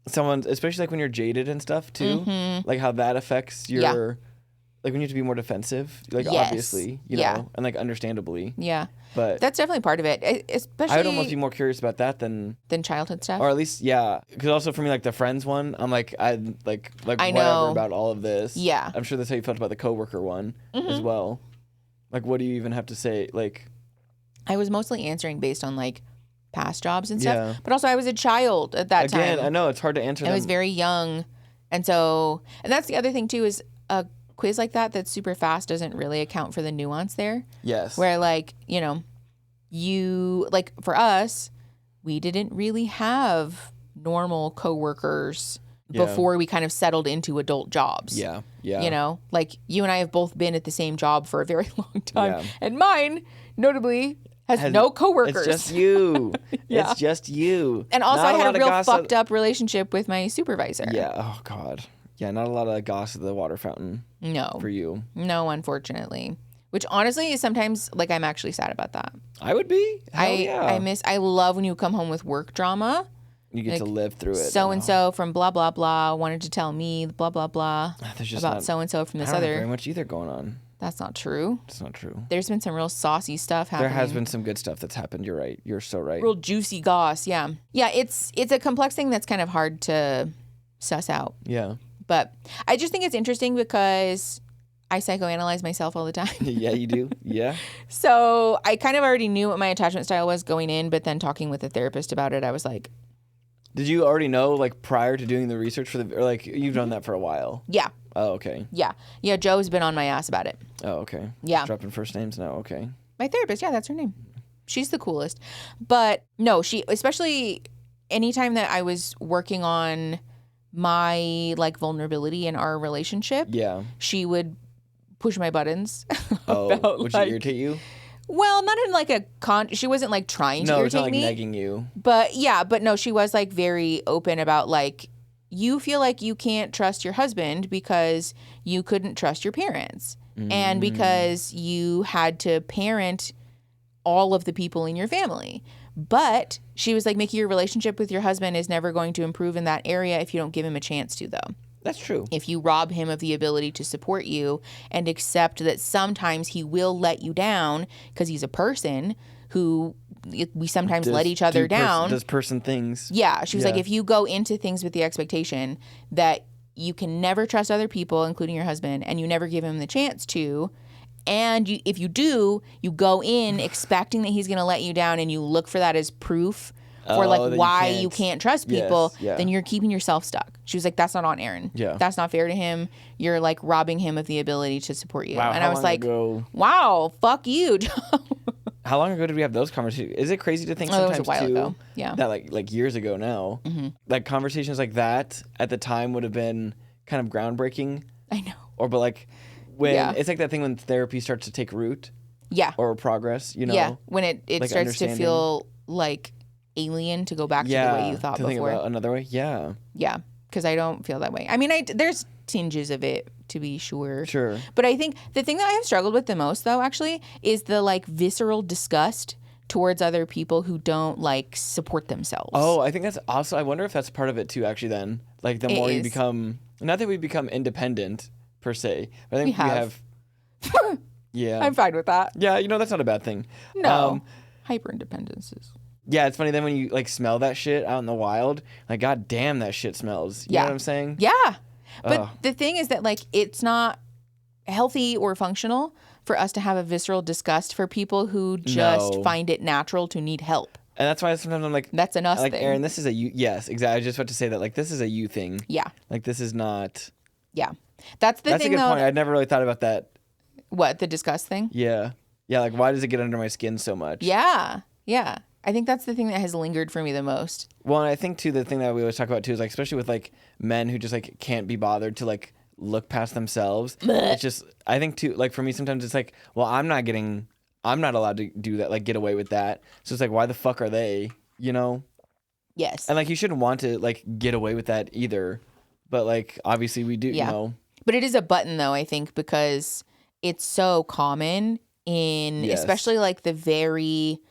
someone, especially like when you're jaded and stuff too. Like how that affects your like when you have to be more defensive, like obviously, you know, and like understandably. Yeah. But that's definitely part of it. Especially I would almost be more curious about that than childhood stuff. Or at least, because also for me, like the friends one, I'm like, I whatever know. about all of this. Yeah. I'm sure that's how you felt about the coworker one as well. Like, what do you even have to say? Like, I was mostly answering based on like past jobs and stuff, but also I was a child at that time. Again, I know it's hard to answer. I was very young, and that's the other thing too is a quiz like that's super fast doesn't really account for the nuance there. Yes. Where like, you know, you like for us, we didn't really have normal coworkers before we kind of settled into adult jobs. Yeah. Yeah. You know, like you and I have both been at the same job for a very long time, and mine notably has no coworkers. It's just you. It's just you. And also I had a real fucked up relationship with my supervisor. Yeah. Oh God. Yeah, not a lot of gossip at the water fountain. No. For you. No, unfortunately. Which honestly is sometimes like I'm actually sad about that. I would be. I love when you come home with work drama. You get to live through it. So and so from blah blah blah wanted to tell me blah blah blah about so and so from this other. I don't have very much either going on. That's not true. It's not true. There's been some real saucy stuff happening. There has been some good stuff that's happened. You're right. You're so right. Real juicy goss. Yeah. Yeah. It's a complex thing that's kind of hard to suss out. Yeah. But I just think it's interesting because I psychoanalyze myself all the time. Yeah, you do. Yeah. So I kind of already knew what my attachment style was going in, but then talking with a therapist about it, I was like, did you already know like prior to doing the research or like you've done that for a while? Yeah. Oh, okay. Yeah. Yeah. Joe's been on my ass about it. Oh, okay. Yeah. Just dropping first names now. Okay. My therapist. Yeah, that's her name. She's the coolest. But no, especially anytime that I was working on my like vulnerability in our relationship, she would push my buttons. Would she irritate you? Well, not in like she wasn't like trying to irritate me. No, it's not like nagging you. But no, she was like very open about like, you feel like you can't trust your husband because you couldn't trust your parents and because you had to parent all of the people in your family. But she was like, Mickey, your relationship with your husband is never going to improve in that area if you don't give him a chance to, though. That's true. If you rob him of the ability to support you and accept that sometimes he will let you down because he's a person who we sometimes let each other down. Does person things. Yeah. She was like, if you go into things with the expectation that you can never trust other people, including your husband, and you never give him the chance to, and if you do, you go in expecting that he's going to let you down and you look for that as proof for like why you can't trust people, then you're keeping yourself stuck. She was like, that's not on Aaron. Yeah. That's not fair to him. You're like robbing him of the ability to support you. Wow, and I was like, wow, fuck you, Joe. how long ago did we have those conversations? Is it crazy to think that sometimes was a while too ago. Yeah. that like years ago now, like conversations like that at the time would have been kind of groundbreaking? I know. Or but like when it's like that thing when therapy starts to take root. Yeah. Or progress, you know? Yeah. When it like starts to feel like alien to go back to the way you thought to before. Think about another way. Yeah. Yeah. Because I don't feel that way. I mean, there's tinges of it, to be sure. Sure. But I think the thing that I have struggled with the most, though, actually, is the like visceral disgust towards other people who don't like support themselves. Oh, I think that's also, I wonder if that's part of it too, actually, then. Like the more you become, not that we become independent per se, but I think we have yeah. I'm fine with that. Yeah, that's not a bad thing. No. Hyper independences. Yeah, it's funny then when you like smell that shit out in the wild, like god damn that shit smells. You know what I'm saying? Yeah. But the thing is that like it's not healthy or functional for us to have a visceral disgust for people who just find it natural to need help. And that's why sometimes I'm like, that's an us like, thing. Erin, this is a you. Yes, exactly. I was just about to say that. Like, this is a you thing. Yeah. Like, this is not. Yeah. That's the thing, That's a good point. I'd never really thought about that. What, the disgust thing? Yeah. Yeah, like, why does it get under my skin so much? Yeah. Yeah. I think that's the thing that has lingered for me the most. Well, and I think, too, the thing that we always talk about, too, is, like, especially with, like, men who just, like, can't be bothered to, like, look past themselves. It's just, I think, too, like, for me, sometimes it's like, well, I'm not allowed to do that, like, get away with that. So it's like, why the fuck are they, you know? Yes. And, like, you shouldn't want to, like, get away with that either. But, like, obviously we do, you know? But it is a button, though, I think, because it's so common in, especially, like, the very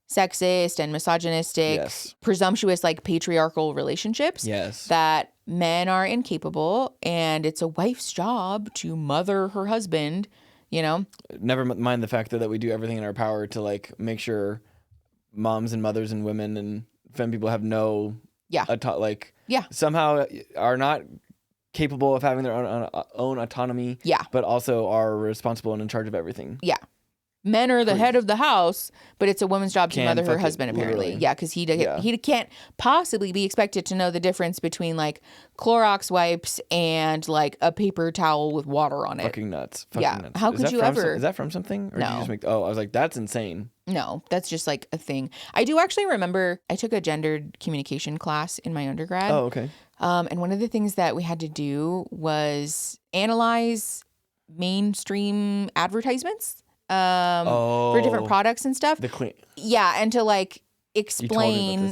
sexist and misogynistic, presumptuous, like, patriarchal relationships. Yes. That men are incapable, and it's a wife's job to mother her husband, you know? Never mind the fact that we do everything in our power to, like, make sure moms and mothers and women and femme people have no... somehow are not capable of having their own autonomy, but also are responsible and in charge of everything. Yeah. Men are the head of the house, but it's a woman's job to mother her husband, apparently. Literally. Yeah, because he can't possibly be expected to know the difference between, like, Clorox wipes and, like, a paper towel with water on it. Fucking nuts. Nuts. How could you ever... Is that from something? Or no. Did you just make... Oh, I was like, that's insane. No, that's just, like, a thing. I do actually remember I took a gendered communication class in my undergrad. Oh, okay. And one of the things that we had to do was analyze mainstream advertisements for different products and stuff. And to like explain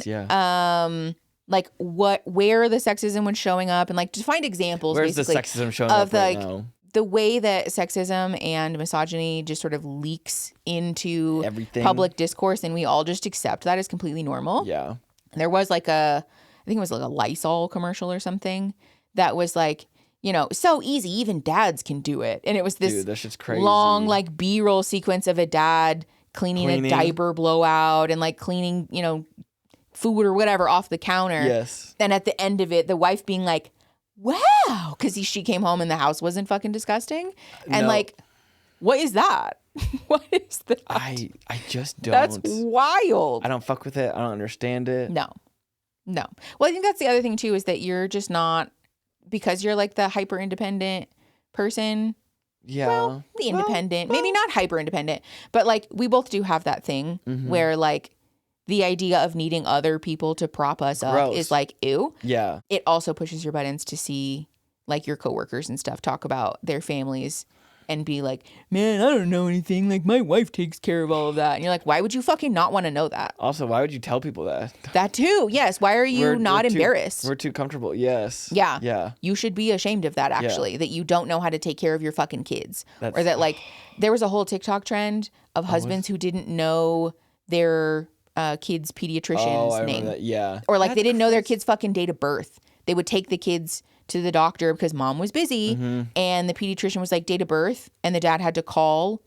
like where the sexism was showing up and like to find examples. Where's basically the sexism showing up right now? The way that sexism and misogyny just sort of leaks into everything, public discourse, and we all just accept that as completely normal. Yeah. There was like I think it was like a Lysol commercial or something that was like, you know, so easy, even dads can do it. And it was this that shit's crazy. Long like B-roll sequence of a dad cleaning a diaper blowout and like cleaning, you know, food or whatever off the counter. Yes. And at the end of it, the wife being like, wow, because she came home and the house wasn't fucking disgusting. And like, what is that? What is that? I just don't. That's wild. I don't fuck with it. I don't understand it. No. Well, I think that's the other thing too, is that you're just not, because you're like the hyper independent person. Yeah. Well, the independent, maybe not hyper independent, but like we both do have that thing where like the idea of needing other people to prop us up is like, ew. Yeah. It also pushes your buttons to see like your coworkers and stuff talk about their families and be like, man, I don't know anything. Like my wife takes care of all of that. And you're like, why would you fucking not want to know that? Also, why would you tell people that? That too. Yes. Why are you not embarrassed? We're too comfortable. Yes. Yeah. Yeah. You should be ashamed of that, actually, that you don't know how to take care of your fucking kids. Or that like there was a whole TikTok trend of husbands who didn't know their kids' pediatrician's name. Yeah. Or like they didn't know their kid's fucking date of birth. They would take the kids to the doctor because mom was busy and the pediatrician was like, date of birth, and the dad had to call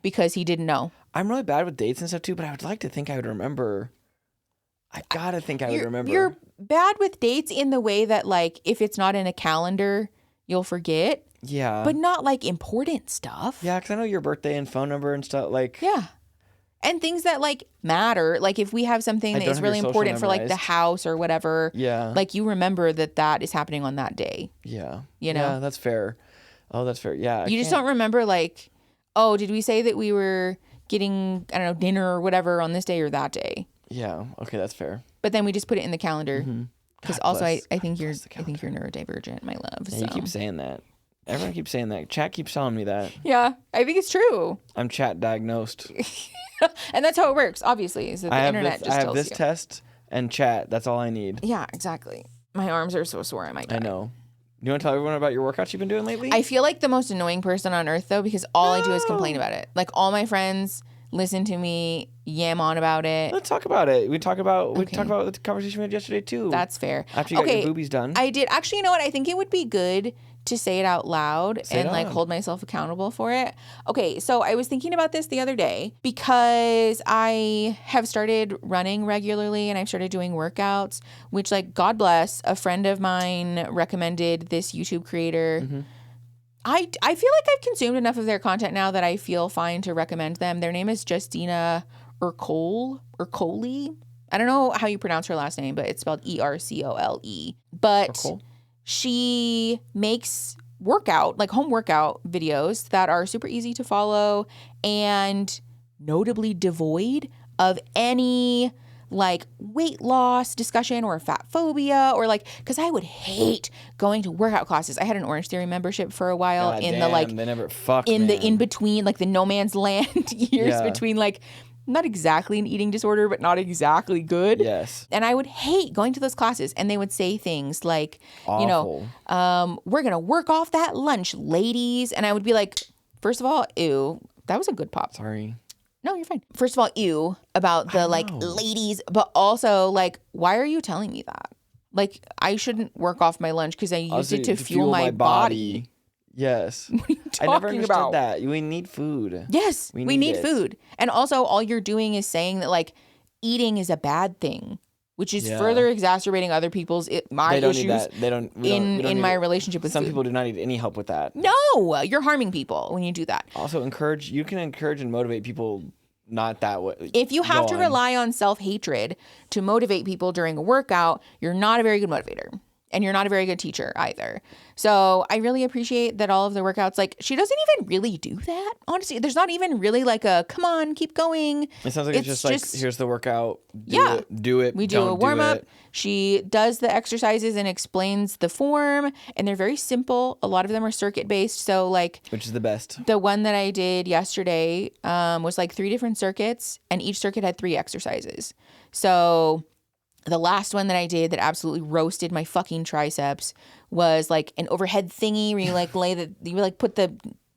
because he didn't know. I'm really bad with dates and stuff too, but I would like to think I would remember. I gotta think I would remember. You're bad with dates in the way that like if it's not in a calendar you'll forget, but not like important stuff. Because I know your birthday and phone number and stuff, like and things that like matter, like if we have something that is really important for like the house or whatever, like you remember that is happening on that day. You know? Yeah, that's fair. Oh, that's fair. Yeah. You just don't remember like, oh, did we say that we were getting, I don't know, dinner or whatever on this day or that day. Yeah. Okay, that's fair. But then we just put it in the calendar. Because also I think you're calendar. neurodivergent, my love. Yeah, so. you keep saying that. Everyone keeps saying that. Chat keeps telling me that. Yeah, I think it's true. I'm chat diagnosed. And that's how it works, obviously, is that the internet just tells you. I have this test and chat. That's all I need. Yeah, exactly. My arms are so sore, I might die. I know. You want to tell everyone about your workouts you've been doing lately? I feel like the most annoying person on earth, though, because all I do is complain about it. Like, all my friends listen to me yam on about it. Let's talk about it. We talk about the conversation we had yesterday, too. That's fair. After you got your boobies done. I did. Actually, you know what? I think it would be good to say it out loud and like hold myself accountable for it. Okay, so I was thinking about this the other day because I have started running regularly and I've started doing workouts, which, like, God bless, a friend of mine recommended this YouTube creator. I feel like I've consumed enough of their content now that I feel fine to recommend them. Their name is Justina Ercole. I don't know how you pronounce her last name, but it's spelled Ercole. But she makes home workout videos that are super easy to follow and notably devoid of any like weight loss discussion or fat phobia or like, because I would hate going to workout classes. I had an Orange Theory membership for a while in between, like the no man's land years between, like, not exactly an eating disorder, but not exactly good. Yes. And I would hate going to those classes, and they would say things like, awful. We're going to work off that lunch, ladies. And I would be like, first of all, ew, that was a good pop. Sorry. No, you're fine. First of all, ew about the like ladies, but also like, why are you telling me that? Like, I shouldn't work off my lunch because I used it to fuel my body. Yes. What are you talking I never understood about? that. We need food. Yes, we need food. And also, all you're doing is saying that like eating is a bad thing, which is further exacerbating other people's issues. Need that. They don't in my relationship with some food. people do not need any help with that. No, you're harming people when you do that. Also, you can encourage and motivate people not that way. If you have to rely on self-hatred to motivate people during a workout, you're not a very good motivator. And you're not a very good teacher either. So I really appreciate that all of the workouts, like, she doesn't even really do that. Honestly, there's not even really like a, come on, keep going. It sounds like it's just like, here's the workout. Do it. We do a warm up. She does the exercises and explains the form. And they're very simple. A lot of them are circuit based. So like, which is the best. The one that I did yesterday was like 3 different circuits, and each circuit had 3 exercises. So the last one that I did that absolutely roasted my fucking triceps was like an overhead thingy where you like put the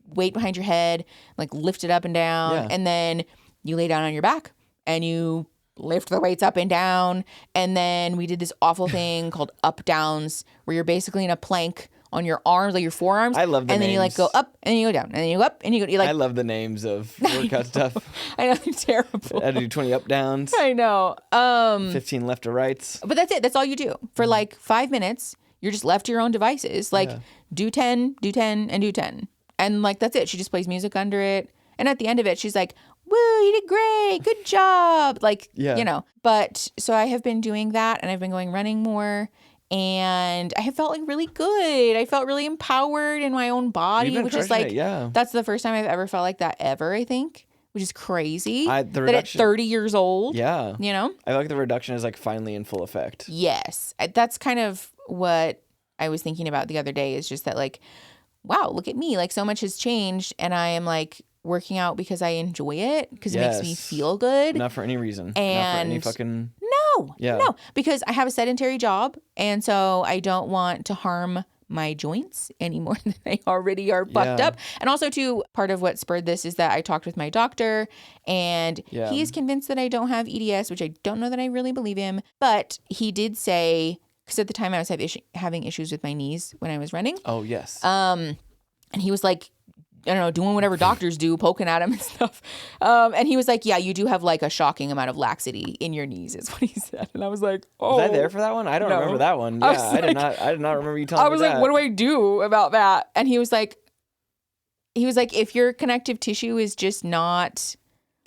weight behind your head, like lift it up and down, and then you lay down on your back and you lift the weights up and down. And then we did this awful thing called up downs where you're basically in a plank on your arms, like your forearms. I love the names. And then you like go up and then you go down and then you go up and you go. I love the names of workout stuff. I know, they're terrible. I had to do 20 up downs. I know. 15 left to rights. But that's it. That's all you do for like 5 minutes. You're just left to your own devices. Like do 10, and do 10. And like, that's it. She just plays music under it. And at the end of it, she's like, woo, you did great. Good job. Like, you know, but so I have been doing that, and I've been going running more. And I have felt like really good. I felt really empowered in my own body, which is like, that's the first time I've ever felt like that ever, I think, which is crazy. That at 30 years old, you know? I feel like the reduction is like finally in full effect. Yes. That's kind of what I was thinking about the other day, is just that like, wow, look at me. Like, so much has changed, and I am like working out because I enjoy it, because it makes me feel good. Not for any reason. And not for any fucking... No, because I have a sedentary job, and so I don't want to harm my joints any more than they already are fucked up. And also, too, part of what spurred this is that I talked with my doctor, and he is convinced that I don't have EDS, which I don't know that I really believe him. But he did say, because at the time I was having issues with my knees when I was running. Oh, yes. And he was like, I don't know, doing whatever doctors do, poking at him and stuff. And he was like, yeah, you do have like a shocking amount of laxity in your knees, is what he said. And I was like, oh. Was I there for that one? I don't remember that one. Yeah, I did not remember you telling me that. I was like, what do I do about that? And he was like, if your connective tissue is just not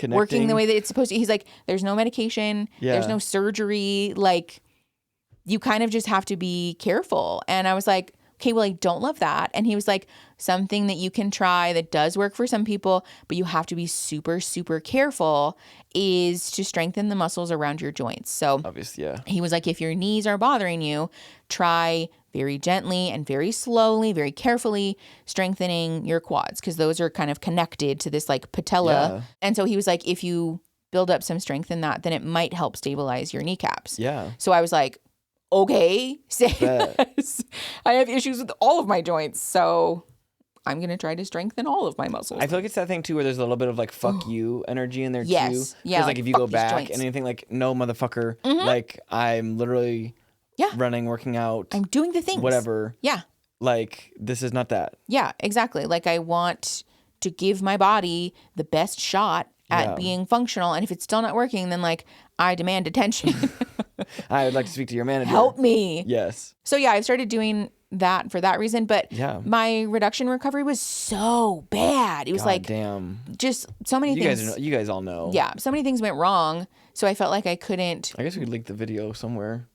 working the way that it's supposed to, he's like, there's no medication, there's no surgery, like, you kind of just have to be careful. And I was like, okay, well, I don't love that. And he was like, something that you can try that does work for some people, but you have to be super, super careful, is to strengthen the muscles around your joints. So obviously, yeah. He was like, if your knees are bothering you, try very gently and very slowly, very carefully strengthening your quads, because those are kind of connected to this like patella. Yeah. And so he was like, if you build up some strength in that, then it might help stabilize your kneecaps. Yeah. So I was like, okay, say less. I have issues with all of my joints, so I'm going to try to strengthen all of my muscles. I feel like it's that thing too where there's a little bit of like fuck you energy in there too. Yes. Yeah. Because like if you go back and anything like, no motherfucker, like I'm literally running, working out. I'm doing the things. Whatever. Yeah. Like this is not that. Yeah, exactly. Like I want to give my body the best shot at being functional. And if it's still not working, then like I demand attention. I would like to speak to your manager. Help me. Yes. So yeah, I started doing that for that reason. But my reduction recovery was so bad. It was damn. Just so many things. You guys all know. Yeah. So many things went wrong. So I felt like I couldn't. I guess we could link the video somewhere.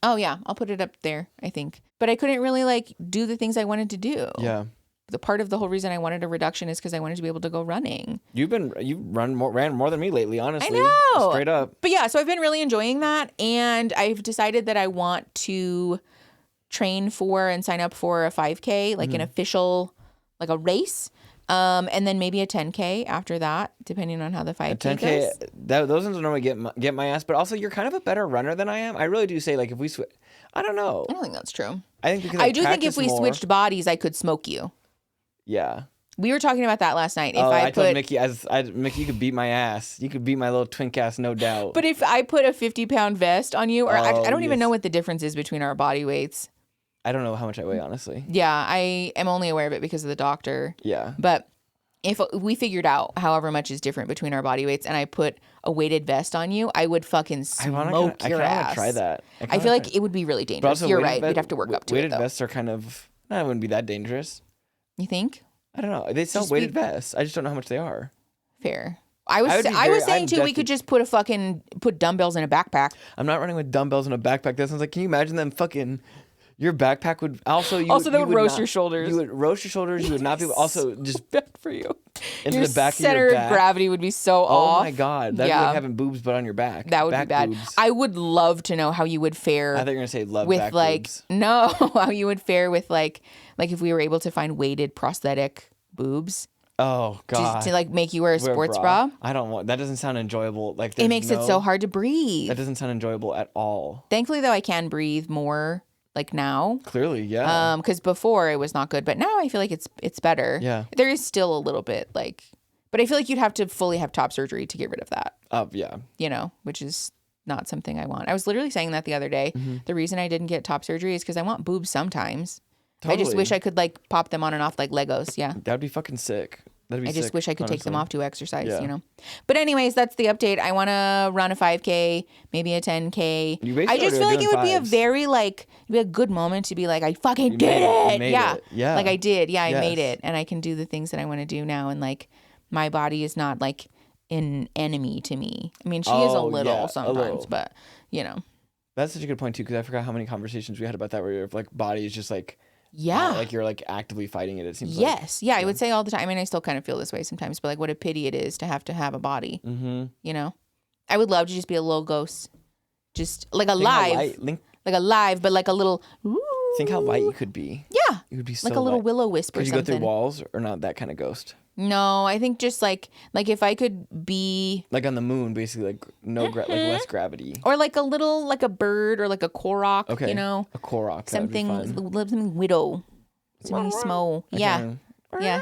Oh yeah. I'll put it up there, I think. But I couldn't really like do the things I wanted to do. Yeah. The part of the whole reason I wanted a reduction is because I wanted to be able to go running. You ran more than me lately, honestly. I know. Straight up. But yeah, so I've been really enjoying that. And I've decided that I want to train for and sign up for a 5K, like an official, like a race. And then maybe a 10K after that, depending on how the 5K 10K, goes. Those ones normally get my ass. But also, you're kind of a better runner than I am. I really do say, like, if we switch, I don't know. I don't think that's true. I think because I do think if we switched bodies, I could smoke you. Yeah. We were talking about that last night. If I told Mickey, Mickey, you could beat my ass. You could beat my little twink ass, no doubt. But if I put a 50-pound vest on you, or I don't even know what the difference is between our body weights. I don't know how much I weigh, honestly. Yeah, I am only aware of it because of the doctor. Yeah. But if we figured out however much is different between our body weights and I put a weighted vest on you, I would fucking smoke your ass. I want to try that. I feel like it would be really dangerous. You're right. We'd have to work up to it, Weighted vests are kind of, it wouldn't be that dangerous. You think? I don't know. They sell weighted vests. I just don't know how much they are. Fair. I was saying too, we could just put dumbbells in a backpack. I'm not running with dumbbells in a backpack. That sounds like, can you imagine them fucking... Your backpack would also... That would roast your shoulders. You would roast your shoulders. You would not be... Also, just... bad for you. Into the back of your back. Center of gravity would be so off. Oh my God. That'd be like having boobs but on your back. That would be bad. Boobs. I would love to know how you would fare... I thought you were going to say love with back like... boobs. No. How you would fare with like if we were able to find weighted prosthetic boobs. Oh God. To like make you wear a sports bra. I don't want... That doesn't sound enjoyable. Like it makes it so hard to breathe. That doesn't sound enjoyable at all. Thankfully though, I can breathe more... Like now, clearly, yeah. Because before it was not good, but now I feel like it's better. Yeah, there is still a little bit like, but I feel like you'd have to fully have top surgery to get rid of that. Yeah. You know, which is not something I want. I was literally saying that the other day. Mm-hmm. The reason I didn't get top surgery is because I want boobs sometimes. Totally. I just wish I could like pop them on and off like Legos. Yeah, that'd be fucking sick. I just wish I could take them off to exercise, you know. But anyways, that's the update. I want to run a 5K, maybe a 10K. I just feel like it would be a very like, it'd be a good moment to be like, I fucking did it. Yeah. Yeah. Like I did. Yeah, I made it. And I can do the things that I want to do now. And like, my body is not like an enemy to me. I mean, she is a little sometimes, but you know. That's such a good point too, because I forgot how many conversations we had about that where your like body is just like, like you're like actively fighting it. It seems like. Yes. Yeah. I would say all the time. I mean, I still kind of feel this way sometimes, but like what a pity it is to have a body. Mm-hmm. You know, I would love to just be a little ghost, just like alive, but like a little. Ooh. Think how light you could be. Yeah. You would be so like a little will o wisp or something. Could you go through walls or not that kind of ghost? No, I think just like if I could be like on the moon, basically like like less gravity, or like a little like a bird or like a korok, you know, a korok, something widow, something small, yeah,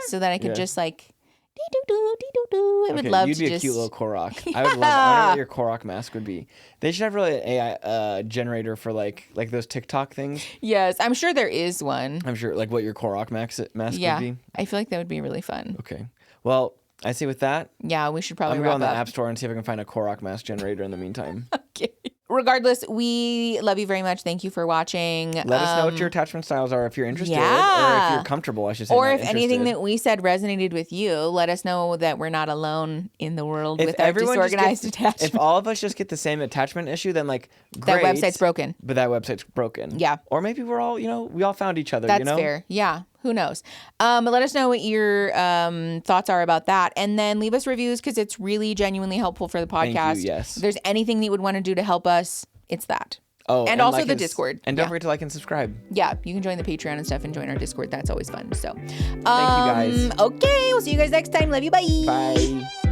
so that I could just like I would love you'd to be a cute little korok. I would love. I wonder what your korok mask would be. They should have really an AI generator for like those TikTok things. Yes, I'm sure there is one. I'm sure like what your korok mask would be. I feel like that would be really fun. Okay, well, I say with that. Yeah, we should probably go on the App Store and see if I can find a korok mask generator in the meantime. Okay. regardless, we love you very much. Thank you for watching. Let us know what your attachment styles are if you're interested, or if you're comfortable, I should say. Or if anything that we said resonated with you, let us know that we're not alone in the world with our disorganized attachment. If all of us just get the same attachment issue, then like, great. That website's broken. But that website's broken. Yeah. Or maybe we're all, we all found each other. That's fair. Yeah. Who knows? Let us know what your thoughts are about that. And then leave us reviews because it's really genuinely helpful for the podcast. Thank you, yes. If there's anything that you would want to do to help us, it's that. Oh, and also the Discord. And don't forget to like and subscribe. Yeah, you can join the Patreon and stuff and join our Discord. That's always fun. So, thank you guys. Okay, we'll see you guys next time. Love you. Bye. Bye.